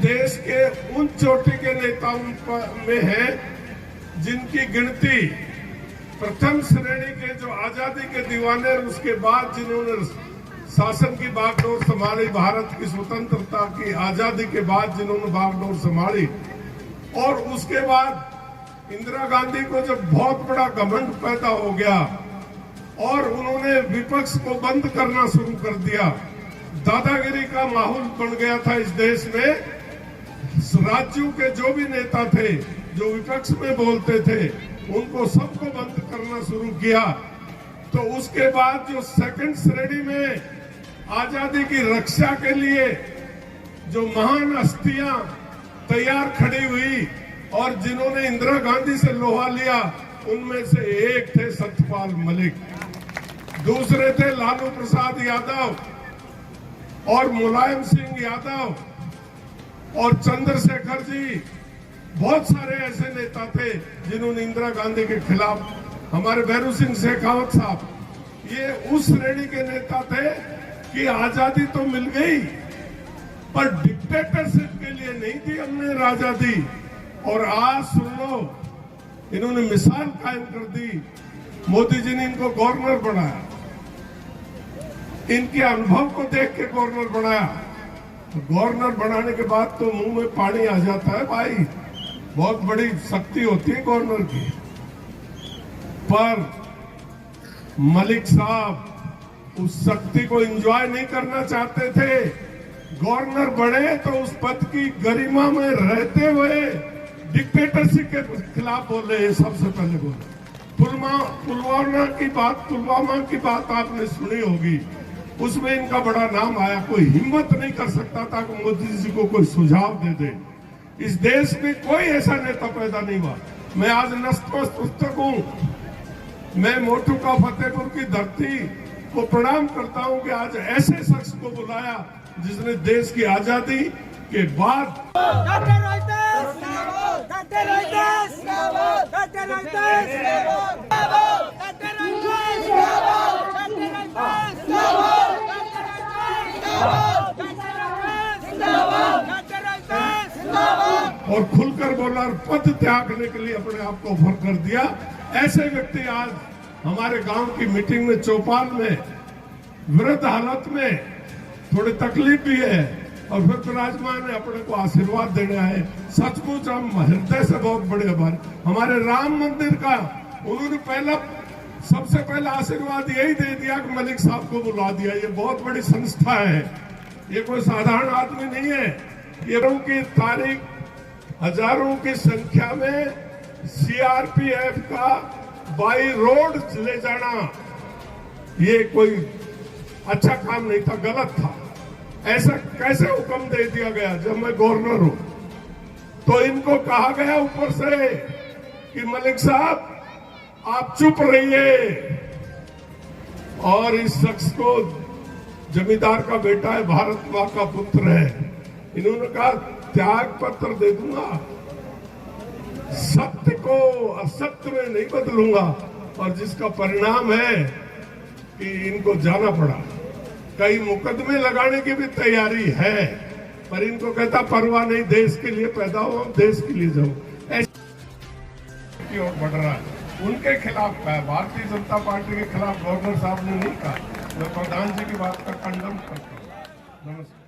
देश के उन चोटी के नेताओं में है जिनकी गिनती प्रथम श्रेणी के जो आजादी के दीवाने, उसके बाद जिन्होंने शासन की बागडोर संभाली, भारत की स्वतंत्रता की आजादी के बाद जिन्होंने बागडोर संभाली, और उसके बाद इंदिरा गांधी को जब बहुत बड़ा घमंड पैदा हो गया और उन्होंने विपक्ष को बंद करना शुरू कर दिया, दादागिरी का माहौल बन गया था इस देश में। राज्यों के जो भी नेता थे जो विपक्ष में बोलते थे, उनको सबको बंद करना शुरू किया। तो उसके बाद जो सेकंड श्रेणी में आजादी की रक्षा के लिए जो महान हस्तियां तैयार खड़ी हुई और जिन्होंने इंदिरा गांधी से लोहा लिया, उनमें से एक थे सत्यपाल मलिक, दूसरे थे लालू प्रसाद यादव और मुलायम सिंह यादव और चंद्रशेखर जी। बहुत सारे ऐसे नेता थे जिन्होंने इंदिरा गांधी के खिलाफ, हमारे भैरू सिंह शेखावत साहब, ये उस श्रेणी के नेता थे कि आजादी तो मिल गई पर डिक्टेटरशिप के लिए नहीं थी हमने आजादी। और आज सुन लो, इन्होंने मिसाल कायम कर दी। मोदी जी ने इनको गवर्नर बनाया, इनके अनुभव को देख के गवर्नर बनाया। गवर्नर बनाने के बाद तो मुंह में पानी आ जाता है भाई, बहुत बड़ी शक्ति होती है गवर्नर की। पर मलिक साहब उस शक्ति को एंजॉय नहीं करना चाहते थे। गवर्नर बने तो उस पद की गरिमा में रहते हुए डिक्टेटरशिप के खिलाफ बोले, सबसे पहले बोले। पुलवामा की बात आपने सुनी होगी, उसमें इनका बड़ा नाम आया। कोई हिम्मत नहीं कर सकता था कि मोदी जी को कोई सुझाव दे दे। इस देश में कोई ऐसा नेता पैदा नहीं हुआ। मैं आज नतमस्तक हूं, मैं मोटू का फतेहपुर की धरती को प्रणाम करता हूं कि आज ऐसे शख्स को बुलाया जिसने देश की आजादी के बाद और खुलकर बोला और पद त्यागने के लिए अपने आप को ऑफर कर दिया। ऐसे व्यक्ति आज हमारे गांव की मीटिंग में चौपाल में वृद्ध हालत में, थोड़ी तकलीफ भी है, और फिर विराजमान है, अपने को आशीर्वाद देने आए। सचमुच हम हृदय से बहुत बड़े आभार। हमारे राम मंदिर का उन्होंने सबसे पहला आशीर्वाद यही दे दिया कि मलिक साहब को बुला दिया। ये बहुत बड़ी संस्था है, ये कोई साधारण आदमी नहीं है। ये की तारीख हजारों की संख्या में सीआरपीएफ का बाई रोड ले जाना, ये कोई अच्छा काम नहीं था, गलत था। ऐसा कैसे हुक्म दे दिया गया जब मैं गवर्नर हूं? तो इनको कहा गया ऊपर से कि मलिक साहब आप चुप रहिए। और इस शख्स को, जमींदार का बेटा है, भारत मां का पुत्र है, इन्होंने कहा त्याग पत्र दे दूंगा, सत्य को असत्य में नहीं बदलूंगा। और जिसका परिणाम है कि इनको जाना पड़ा। कई मुकदमे लगाने की भी तैयारी है, पर इनको कहता परवाह नहीं, देश के लिए पैदा हुआ, देश के लिए जाऊं। ऐसी और बढ़ रहा है, उनके खिलाफ कहा, भारतीय जनता पार्टी के खिलाफ गवर्नर साहब ने नहीं कहा। मैं प्रधान जी की बात का खंडन करता हूँ। नमस्कार।